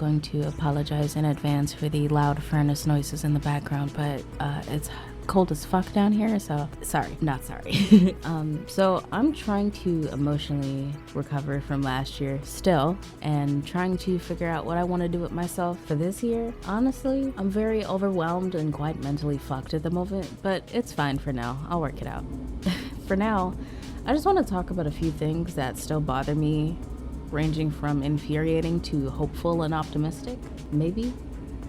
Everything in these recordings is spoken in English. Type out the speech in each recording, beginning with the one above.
going to apologize in advance for the loud furnace noises in the background, but it's cold as fuck down here, so not sorry. So I'm trying to emotionally recover from last year still, and trying to figure out what I want to do with myself for this year. Honestly, I'm very overwhelmed and quite mentally fucked at the moment, but it's fine for now. I'll work it out. For now, I just want to talk about a few things that still bother me, ranging from infuriating to hopeful and optimistic, maybe.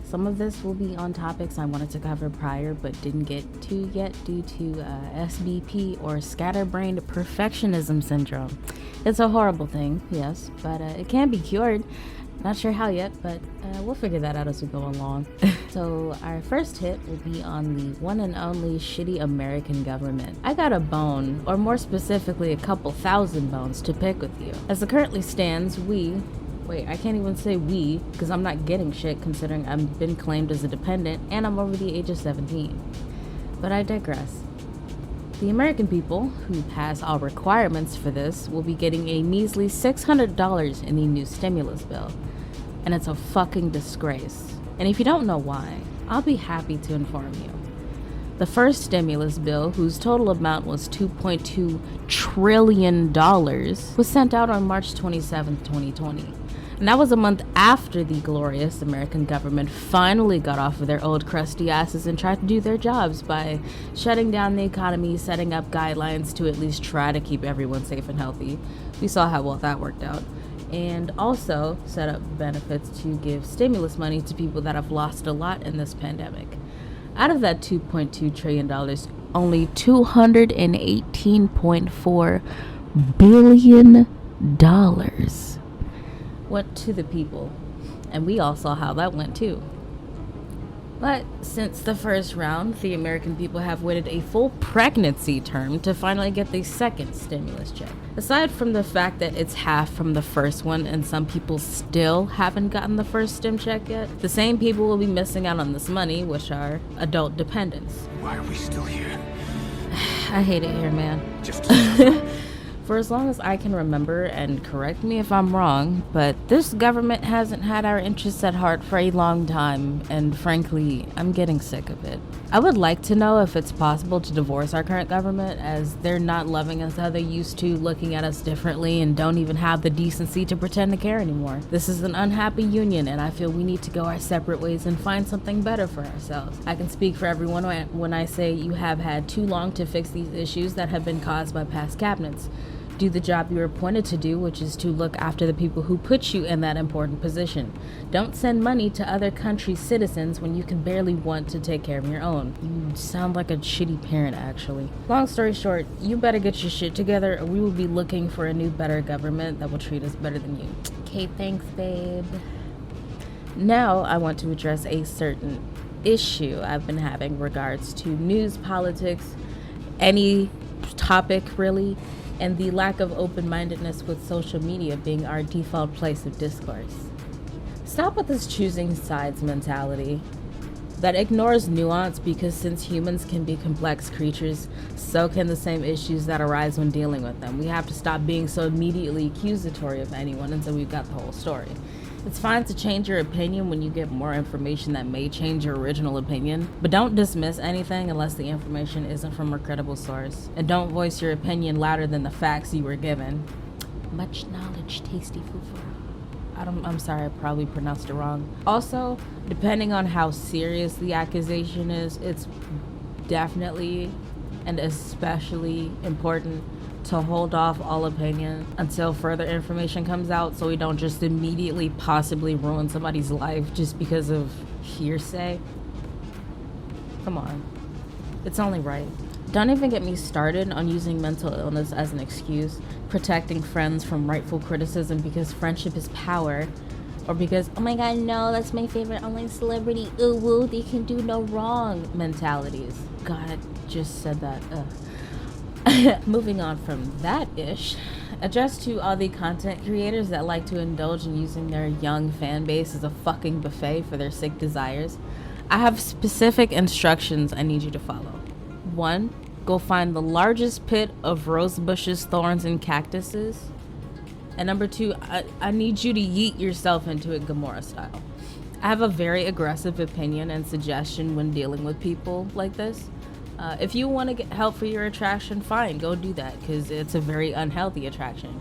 Some of this will be on topics I wanted to cover prior but didn't get to yet due to SBP, or scatterbrained perfectionism syndrome. It's a horrible thing, yes, but it can be cured. Not sure how yet, but we'll figure that out as we go along. So our first hit will be on the one and only shitty American government. I got a bone, or more specifically a couple thousand bones, to pick with you. As it currently stands, I can't even say we, because I'm not getting shit considering I've been claimed as a dependent and I'm over the age of 17. But I digress. The American people, who pass all requirements for this, will be getting a measly $600 in the new stimulus bill. And it's a fucking disgrace. And if you don't know why, I'll be happy to inform you. The first stimulus bill, whose total amount was $2.2 trillion, was sent out on March 27, 2020. And that was a month after the glorious American government finally got off of their old crusty asses and tried to do their jobs by shutting down the economy, setting up guidelines to at least try to keep everyone safe and healthy. We saw how well that worked out. And also set up benefits to give stimulus money to people that have lost a lot in this pandemic. Out of that $2.2 trillion, only $218.4 billion went to the people, and we all saw how that went too. But since the first round, the American people have waited a full pregnancy term to finally get the second stimulus check. Aside from the fact that it's half from the first one and some people still haven't gotten the first stim check yet, the same people will be missing out on this money, which are adult dependents. Why are we still here? I hate it here, man. Just For as long as I can remember, and correct me if I'm wrong, but this government hasn't had our interests at heart for a long time, and frankly, I'm getting sick of it. I would like to know if it's possible to divorce our current government, as they're not loving us how they used to, looking at us differently, and don't even have the decency to pretend to care anymore. This is an unhappy union, and I feel we need to go our separate ways and find something better for ourselves. I can speak for everyone when I say you have had too long to fix these issues that have been caused by past cabinets. Do the job you were appointed to do, which is to look after the people who put you in that important position. Don't send money to other countries' citizens when you can barely want to take care of your own. You sound like a shitty parent, actually. Long story short, you better get your shit together, or we will be looking for a new, better government that will treat us better than you. Okay, thanks, babe. Now I want to address a certain issue I've been having regards to news, politics, any topic really, and the lack of open-mindedness with social media being our default place of discourse. Stop with this choosing sides mentality that ignores nuance, because since humans can be complex creatures, so can the same issues that arise when dealing with them. We have to stop being so immediately accusatory of anyone until we've got the whole story. It's fine to change your opinion when you get more information that may change your original opinion, but don't dismiss anything unless the information isn't from a credible source. And don't voice your opinion louder than the facts you were given. Much knowledge, tasty food for all. I'm sorry, I probably pronounced it wrong. Also, depending on how serious the accusation is, it's definitely and especially important to hold off all opinion until further information comes out, so we don't just immediately possibly ruin somebody's life just because of hearsay. Come on. It's only right. Don't even get me started on using mental illness as an excuse, protecting friends from rightful criticism because friendship is power, or because, oh my god, no, that's my favorite online celebrity, ooh woo, they can do no wrong mentalities. God, I just said that, Moving on from that ish, addressed to all the content creators that like to indulge in using their young fan base as a fucking buffet for their sick desires, I have specific instructions I need you to follow. 1, go find the largest pit of rose bushes, thorns, and cactuses. And number 2, I need you to yeet yourself into it Gamora style. I have a very aggressive opinion and suggestion when dealing with people like this. If you want to get help for your attraction, fine, go do that, because it's a very unhealthy attraction.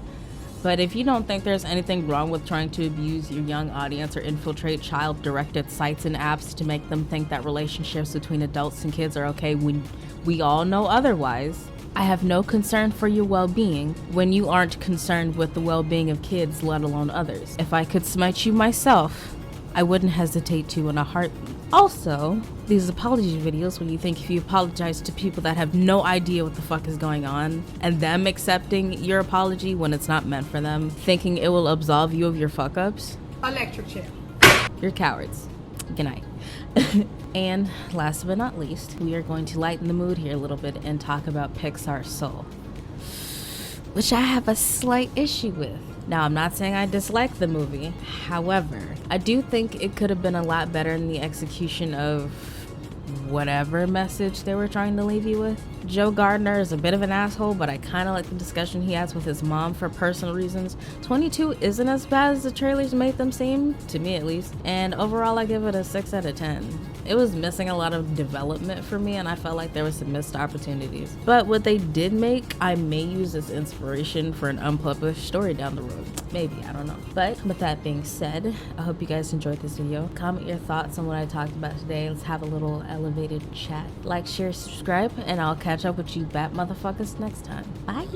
But if you don't think there's anything wrong with trying to abuse your young audience or infiltrate child-directed sites and apps to make them think that relationships between adults and kids are okay when we all know otherwise, I have no concern for your well-being when you aren't concerned with the well-being of kids, let alone others. If I could smite you myself, I wouldn't hesitate to in a heartbeat. Also, these apology videos where you think if you apologize to people that have no idea what the fuck is going on and them accepting your apology when it's not meant for them, thinking it will absolve you of your fuck ups, electric chair. you're cowards. Good night. And last but not least, we are going to lighten the mood here a little bit and talk about Pixar's Soul, which I have a slight issue with. Now, I'm not saying I dislike the movie. However, I do think it could have been a lot better in the execution of whatever message they were trying to leave you with. Joe Gardner is a bit of an asshole, but I kind of like the discussion he has with his mom for personal reasons. 22 isn't as bad as the trailers made them seem, to me at least. And overall, I give it a 6 out of 10. It was missing a lot of development for me, and I felt like there were some missed opportunities. But what they did make, I may use as inspiration for an unpublished story down the road. Maybe, I don't know. But with that being said, I hope you guys enjoyed this video. Comment your thoughts on what I talked about today. Let's have a little elevated chat. Like, share, subscribe, and I'll catch up with you bat motherfuckers next time. Bye!